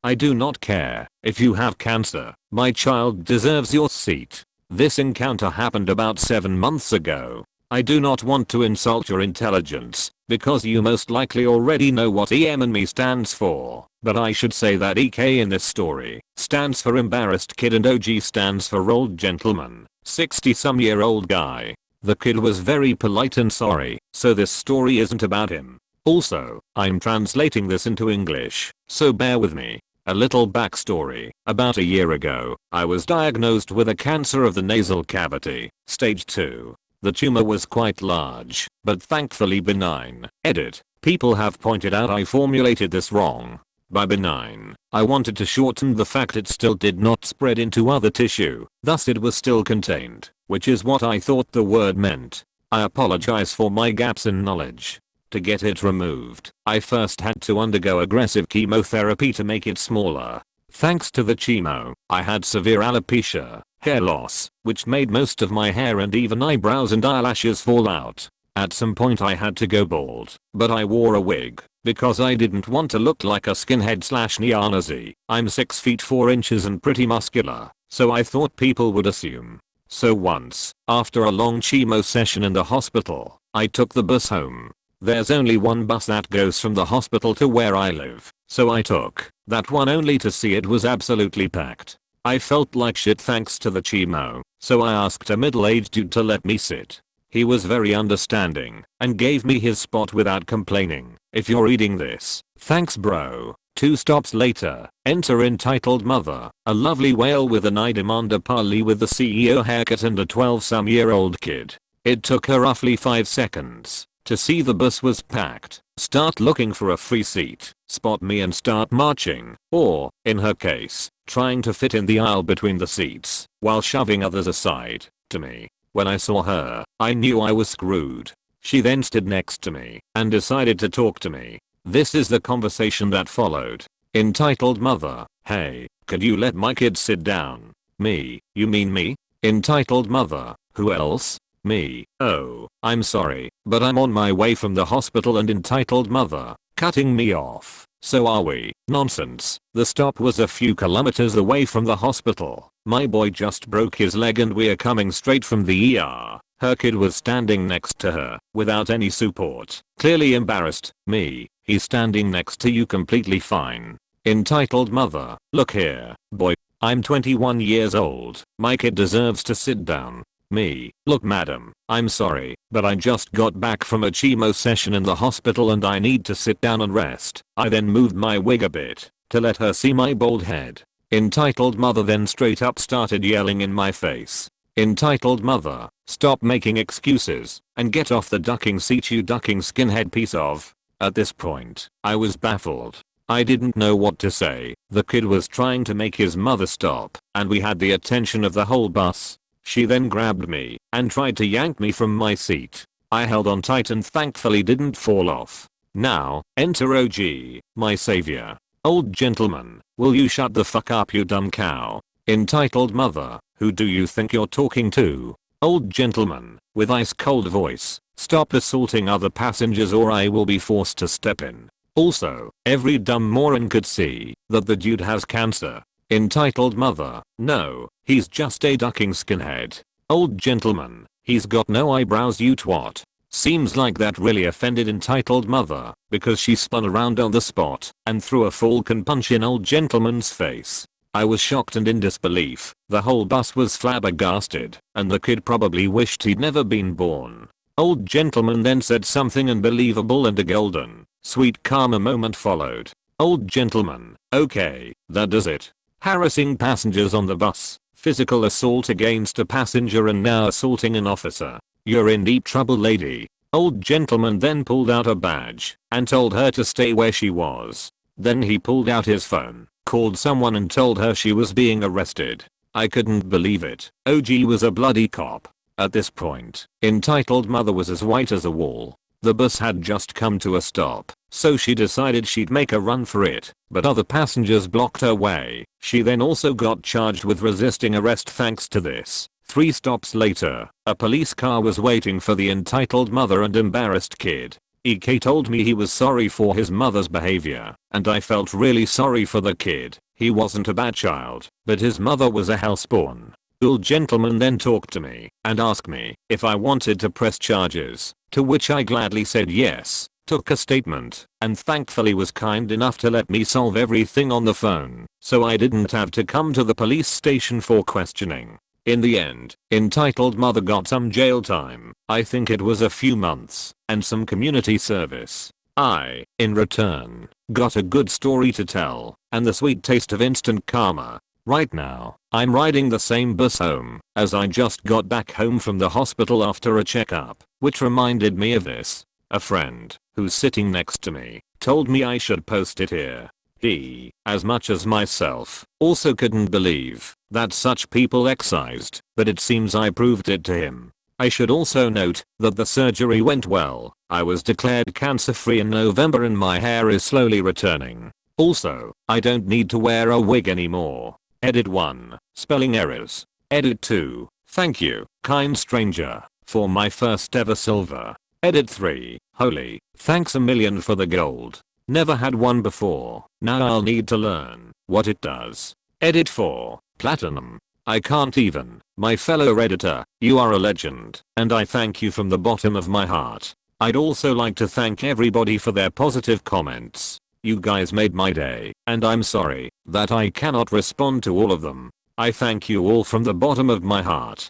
I do not care if you have cancer. My child deserves your seat. This encounter happened about 7 months ago. I do not want to insult your intelligence, because you most likely already know what EM and me stands for, but I should say that EK in this story stands for embarrassed kid and OG stands for old gentleman, 60-some-year-old guy. The kid was very polite and sorry, so this story isn't about him. Also, I'm translating this into English, so bear with me. A little backstory. About a year ago, I was diagnosed with a cancer of the nasal cavity, stage 2. The tumor was quite large, but thankfully benign. Edit. People have pointed out I formulated this wrong. By benign, I wanted to shorten the fact it still did not spread into other tissue, thus it was still contained, which is what I thought the word meant. I apologize for my gaps in knowledge. To get it removed, I first had to undergo aggressive chemotherapy to make it smaller. Thanks to the chemo, I had severe alopecia, hair loss, which made most of my hair and even eyebrows and eyelashes fall out. At some point I had to go bald, but I wore a wig, because I didn't want to look like a skinhead / neo-Nazi. I'm 6 feet 4 inches and pretty muscular, so I thought people would assume. So once, after a long chemo session in the hospital, I took the bus home. There's only one bus that goes from the hospital to where I live, so I took that one only to see it was absolutely packed. I felt like shit thanks to the chemo, so I asked a middle-aged dude to let me sit. He was very understanding and gave me his spot without complaining. If you're reading this, thanks bro. 2 stops later, enter entitled mother, a lovely whale with an I demand a parley with the CEO haircut and a 12-some-year-old kid. It took her roughly 5 seconds to see the bus was packed, start looking for a free seat, spot me and start marching, or, in her case, trying to fit in the aisle between the seats, while shoving others aside, to me. When I saw her, I knew I was screwed. She then stood next to me, and decided to talk to me. This is the conversation that followed. Entitled mother, hey, could you let my kid sit down? Me, you mean me? Entitled mother, who else? Me, oh, I'm sorry, but I'm on my way from the hospital and entitled mother, cutting me off. So are we? Nonsense. The stop was a few kilometers away from the hospital. My boy just broke his leg and we're coming straight from the ER. Her kid was standing next to her, without any support, clearly embarrassed. Me, he's standing next to you completely fine. Entitled mother, look here, boy, I'm 21 years old, my kid deserves to sit down. Me, look madam, I'm sorry, but I just got back from a chemo session in the hospital and I need to sit down and rest. I then moved my wig a bit, to let her see my bald head. Entitled mother then straight up started yelling in my face. Entitled mother, stop making excuses, and get off the ducking seat you ducking skinhead piece of. At this point, I was baffled. I didn't know what to say. The kid was trying to make his mother stop, and we had the attention of the whole bus. She then grabbed me and tried to yank me from my seat. I held on tight and thankfully didn't fall off. Now, enter OG, my savior. Old gentleman, will you shut the fuck up you dumb cow? Entitled mother, who do you think you're talking to? Old gentleman, with ice cold voice, stop assaulting other passengers or I will be forced to step in. Also, every dumb moron could see that the dude has cancer. Entitled mother, no, he's just a ducking skinhead. Old gentleman, he's got no eyebrows you twat. Seems like that really offended entitled mother, because she spun around on the spot and threw a falcon punch in old gentleman's face. I was shocked and in disbelief. The whole bus was flabbergasted, and the kid probably wished he'd never been born. Old gentleman then said something unbelievable and a golden, sweet karma moment followed. Old gentleman, okay, that does it. Harassing passengers on the bus, physical assault against a passenger and now assaulting an officer. You're in deep trouble lady. Old gentleman then pulled out a badge and told her to stay where she was. Then he pulled out his phone, called someone and told her she was being arrested. I couldn't believe it. OG was a bloody cop. At this point, entitled mother was as white as a wall. The bus had just come to a stop, so she decided she'd make a run for it, but other passengers blocked her way. She then also got charged with resisting arrest thanks to this. 3 stops later, a police car was waiting for the entitled mother and embarrassed kid. EK told me he was sorry for his mother's behavior, and I felt really sorry for the kid. He wasn't a bad child, but his mother was a hellspawn. Old gentleman then talked to me and asked me if I wanted to press charges, to which I gladly said yes, took a statement, and thankfully was kind enough to let me solve everything on the phone, so I didn't have to come to the police station for questioning. In the end, entitled mother got some jail time, I think it was a few months, and some community service. I, in return, got a good story to tell, and the sweet taste of instant karma. Right now, I'm riding the same bus home, as I just got back home from the hospital after a checkup, which reminded me of this. A friend, who's sitting next to me, told me I should post it here. He, as much as myself, also couldn't believe that such people excised, but it seems I proved it to him. I should also note that the surgery went well. I was declared cancer-free in November and my hair is slowly returning. Also, I don't need to wear a wig anymore. Edit 1. Spelling errors. Edit 2. Thank you, kind stranger, for my first ever silver. Edit 3. Holy, thanks a million for the gold. Never had one before. Now I'll need to learn what it does. Edit 4. Platinum. I can't even. My fellow Redditor, you are a legend, and I thank you from the bottom of my heart. I'd also like to thank everybody for their positive comments. You guys made my day, and I'm sorry that I cannot respond to all of them. I thank you all from the bottom of my heart.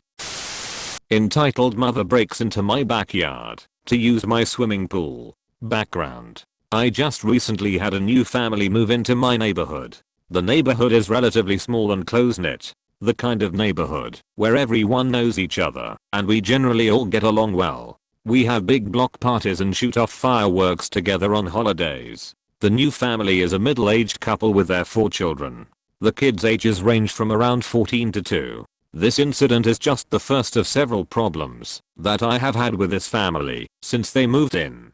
Entitled mother breaks into my backyard to use my swimming pool. Background. I just recently had a new family move into my neighborhood. The neighborhood is relatively small and close-knit. The kind of neighborhood where everyone knows each other and we generally all get along well. We have big block parties and shoot off fireworks together on holidays. The new family is a middle-aged couple with their 4 children. The kids' ages range from around 14 to 2. This incident is just the first of several problems that I have had with this family since they moved in.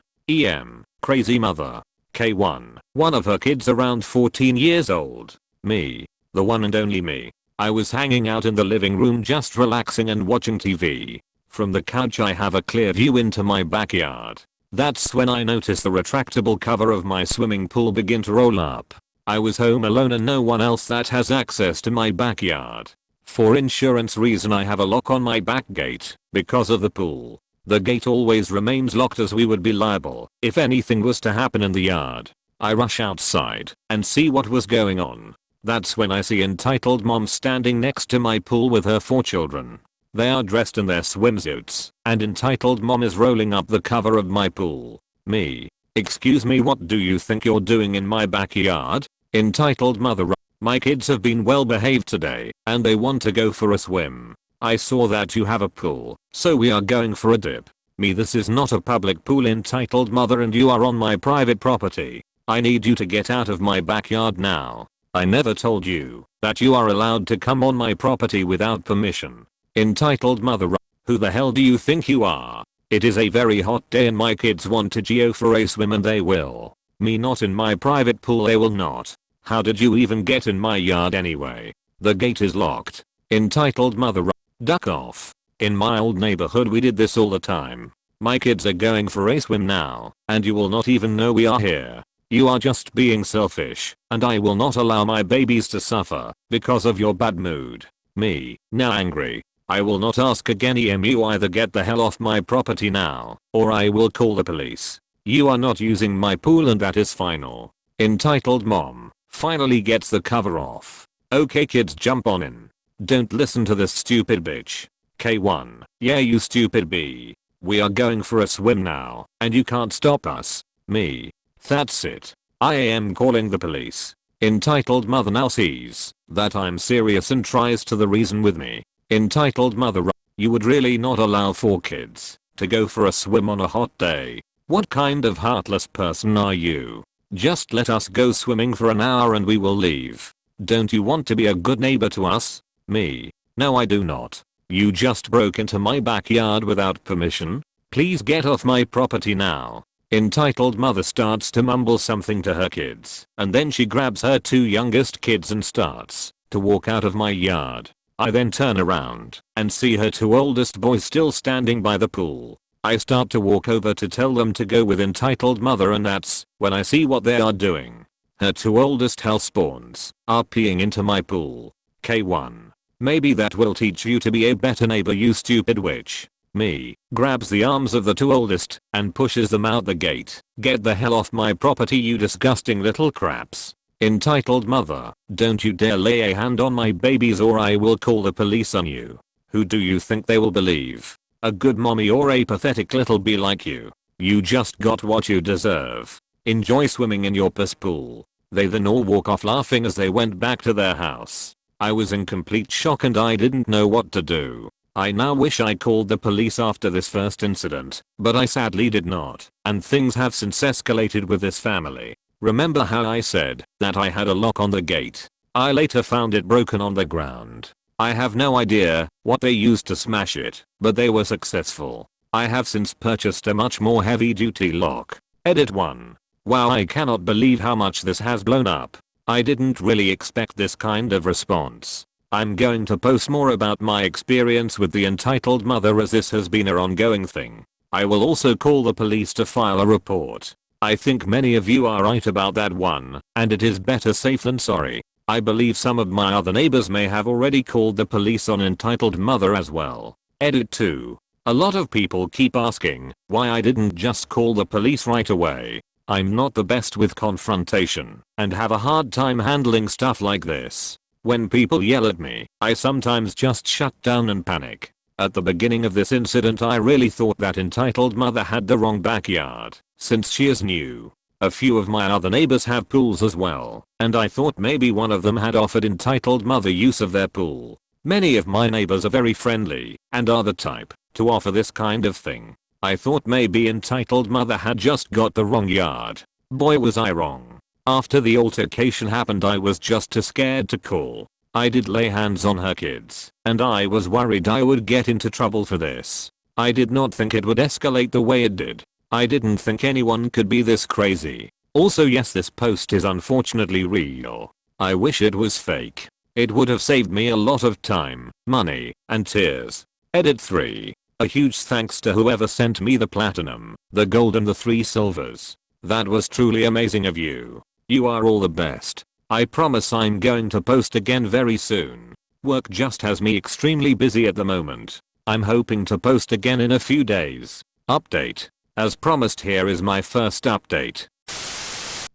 Crazy mother. K1. One of her kids around 14 years old. Me. The one and only me. I was hanging out in the living room just relaxing and watching TV. From the couch I have a clear view into my backyard. That's when I noticed the retractable cover of my swimming pool begin to roll up. I was home alone and no one else that has access to my backyard. For insurance reason I have a lock on my back gate because of the pool. The gate always remains locked as we would be liable if anything was to happen in the yard. I rush outside and see what was going on. That's when I see entitled mom standing next to my pool with her 4 children. They are dressed in their swimsuits, and entitled mom is rolling up the cover of my pool. Me. Excuse me, what do you think you're doing in my backyard? Entitled mother. My kids have been well behaved today, and they want to go for a swim. I saw that you have a pool, so we are going for a dip. Me, this is not a public pool, entitled mother, and you are on my private property. I need you to get out of my backyard now. I never told you that you are allowed to come on my property without permission. Entitled mother. Who the hell do you think you are? It is a very hot day and my kids want to go for a swim and they will. Me, not in my private pool, they will not. How did you even get in my yard anyway? The gate is locked. Entitled mother. Duck off. In my old neighborhood we did this all the time. My kids are going for a swim now, and you will not even know we are here. You are just being selfish, and I will not allow my babies to suffer because of your bad mood. Me, now angry. I will not ask again. You either get the hell off my property now, or I will call the police. You are not using my pool and that is final. Entitled mom finally gets the cover off. Okay kids, jump on in. Don't listen to this stupid bitch. K1. Yeah, you stupid B. We are going for a swim now, and you can't stop us. Me. That's it. I am calling the police. Entitled mother now sees that I'm serious and tries to the reason with me. Entitled mother. You would really not allow 4 kids to go for a swim on a hot day? What kind of heartless person are you? Just let us go swimming for an hour and we will leave. Don't you want to be a good neighbor to us? Me. No, I do not. You just broke into my backyard without permission. Please get off my property now. Entitled mother starts to mumble something to her kids, and then she grabs her 2 youngest kids and starts to walk out of my yard. I then turn around and see her 2 oldest boys still standing by the pool. I start to walk over to tell them to go with entitled mother, and that's when I see what they are doing. Her two oldest hellspawns are peeing into my pool. K1. Maybe that will teach you to be a better neighbor, you stupid witch. Me grabs the arms of the two oldest and pushes them out the gate. Get the hell off my property, you disgusting little craps. Entitled mother, don't you dare lay a hand on my babies or I will call the police on you. Who do you think they will believe? A good mommy or a pathetic little bee like you? You just got what you deserve. Enjoy swimming in your piss pool. They then all walk off laughing as they went back to their house. I was in complete shock and I didn't know what to do. I now wish I called the police after this first incident, but I sadly did not, and things have since escalated with this family. Remember how I said that I had a lock on the gate? I later found it broken on the ground. I have no idea what they used to smash it, but they were successful. I have since purchased a much more heavy duty lock. Edit 1. Wow, I cannot believe how much this has blown up. I didn't really expect this kind of response. I'm going to post more about my experience with the entitled mother as this has been an ongoing thing. I will also call the police to file a report. I think many of you are right about that one, and it is better safe than sorry. I believe some of my other neighbors may have already called the police on entitled mother as well. Edit 2. A lot of people keep asking why I didn't just call the police right away. I'm not the best with confrontation and have a hard time handling stuff like this. When people yell at me, I sometimes just shut down and panic. At the beginning of this incident I really thought that entitled mother had the wrong backyard, since she is new. A few of my other neighbors have pools as well, and I thought maybe one of them had offered entitled mother use of their pool. Many of my neighbors are very friendly and are the type to offer this kind of thing. I thought maybe entitled mother had just got the wrong yard. Boy was I wrong. After the altercation happened I was just too scared to call. I did lay hands on her kids, and I was worried I would get into trouble for this. I did not think it would escalate the way it did. I didn't think anyone could be this crazy. Also yes, this post is unfortunately real. I wish it was fake. It would have saved me a lot of time, money, and tears. Edit 3. A huge thanks to whoever sent me the platinum, the gold and the 3 silvers. That was truly amazing of you. You are all the best. I promise I'm going to post again very soon. Work just has me extremely busy at the moment. I'm hoping to post again in a few days. Update. As promised, here is my first update.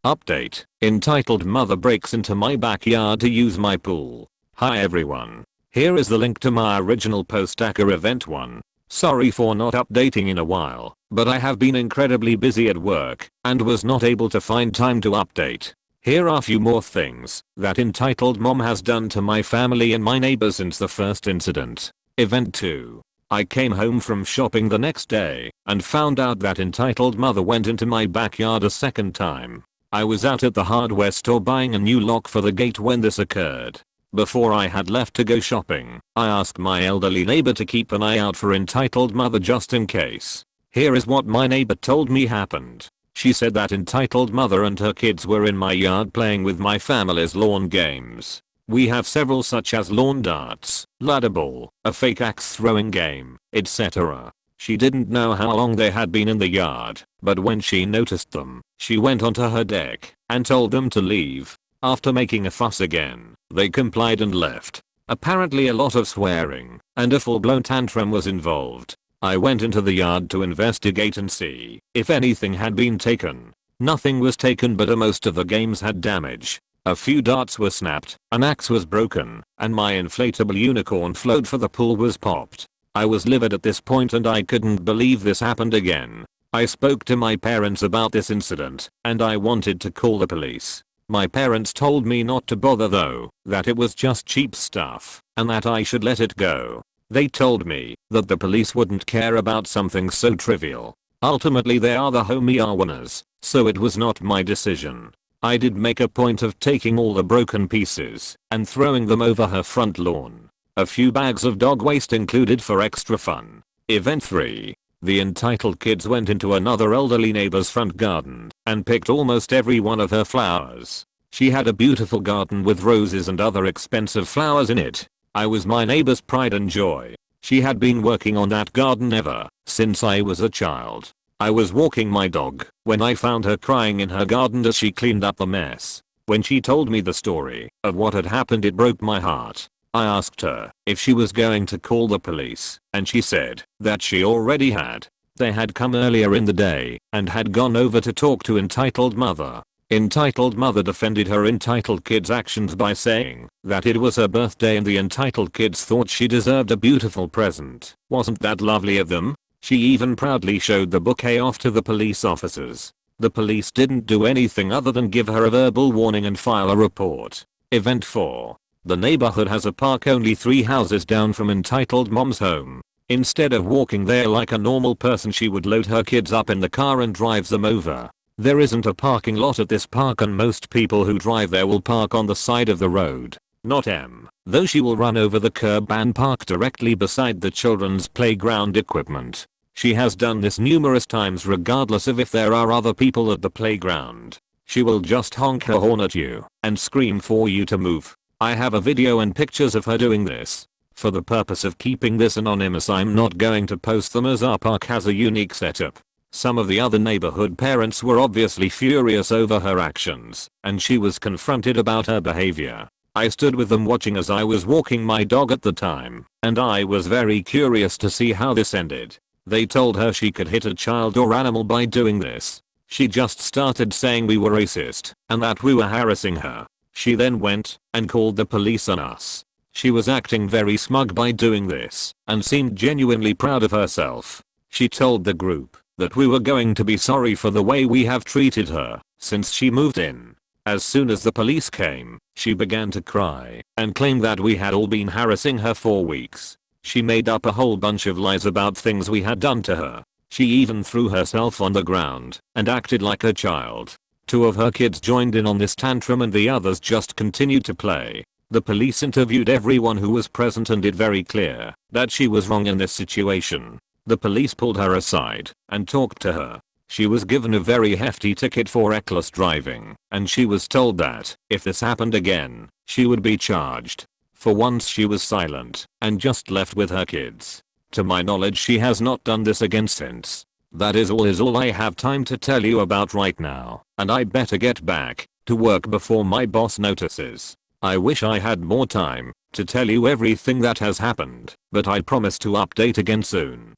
Update. Entitled mother breaks into my backyard to use my pool. Hi everyone. Here is the link to my original post Acker event 1. Sorry for not updating in a while, but I have been incredibly busy at work and was not able to find time to update. Here are a few more things that entitled mom has done to my family and my neighbors since the first incident. Event 2. I came home from shopping the next day and found out that entitled mother went into my backyard a second time. I was out at the hardware store buying a new lock for the gate when this occurred. Before I had left to go shopping, I asked my elderly neighbor to keep an eye out for entitled mother just in case. Here is what my neighbor told me happened. She said that entitled mother and her kids were in my yard playing with my family's lawn games. We have several such as lawn darts, ladder ball, a fake axe throwing game, etc. She didn't know how long they had been in the yard, but when she noticed them, she went onto her deck and told them to leave. After making a fuss again, they complied and left. Apparently a lot of swearing and a full-blown tantrum was involved. I went into the yard to investigate and see if anything had been taken. Nothing was taken, but most of the games had damage. A few darts were snapped, an axe was broken, and my inflatable unicorn float for the pool was popped. I was livid at this point and I couldn't believe this happened again. I spoke to my parents about this incident, and I wanted to call the police. My parents told me not to bother though, that it was just cheap stuff, and that I should let it go. They told me that the police wouldn't care about something so trivial. Ultimately they are the homie winners, so it was not my decision. I did make a point of taking all the broken pieces and throwing them over her front lawn. A few bags of dog waste included for extra fun. Event 3. The entitled kids went into another elderly neighbor's front garden and picked almost every one of her flowers. She had a beautiful garden with roses and other expensive flowers in it. I was my neighbor's pride and joy. She had been working on that garden ever since I was a child. I was walking my dog when I found her crying in her garden as she cleaned up the mess. When she told me the story of what had happened, it broke my heart. I asked her if she was going to call the police, and she said that she already had. They had come earlier in the day and had gone over to talk to Entitled Mother. Entitled Mother defended her entitled kid's actions by saying that it was her birthday and the entitled kids thought she deserved a beautiful present. Wasn't that lovely of them? She even proudly showed the bouquet off to the police officers. The police didn't do anything other than give her a verbal warning and file a report. Event 4. The neighborhood has a park only 3 houses down from Entitled Mom's home. Instead of walking there like a normal person, she would load her kids up in the car and drive them over. There isn't a parking lot at this park, and most people who drive there will park on the side of the road. Not M, though she will run over the curb and park directly beside the children's playground equipment. She has done this numerous times regardless of if there are other people at the playground. She will just honk her horn at you and scream for you to move. I have a video and pictures of her doing this. For the purpose of keeping this anonymous, I'm not going to post them as our park has a unique setup. Some of the other neighborhood parents were obviously furious over her actions, and she was confronted about her behavior. I stood with them watching as I was walking my dog at the time, and I was very curious to see how this ended. They told her she could hit a child or animal by doing this. She just started saying we were racist and that we were harassing her. She then went and called the police on us. She was acting very smug by doing this and seemed genuinely proud of herself. She told the group that we were going to be sorry for the way we have treated her since she moved in. As soon as the police came, she began to cry and claimed that we had all been harassing her for weeks. She made up a whole bunch of lies about things we had done to her. She even threw herself on the ground and acted like a child. 2 of her kids joined in on this tantrum and the others just continued to play. The police interviewed everyone who was present and did very clear that she was wrong in this situation. The police pulled her aside and talked to her. She was given a very hefty ticket for reckless driving, and she was told that if this happened again, she would be charged. For once she was silent and just left with her kids. To my knowledge, she has not done this again since. That is all I have time to tell you about right now, and I better get back to work before my boss notices. I wish I had more time to tell you everything that has happened, but I promise to update again soon.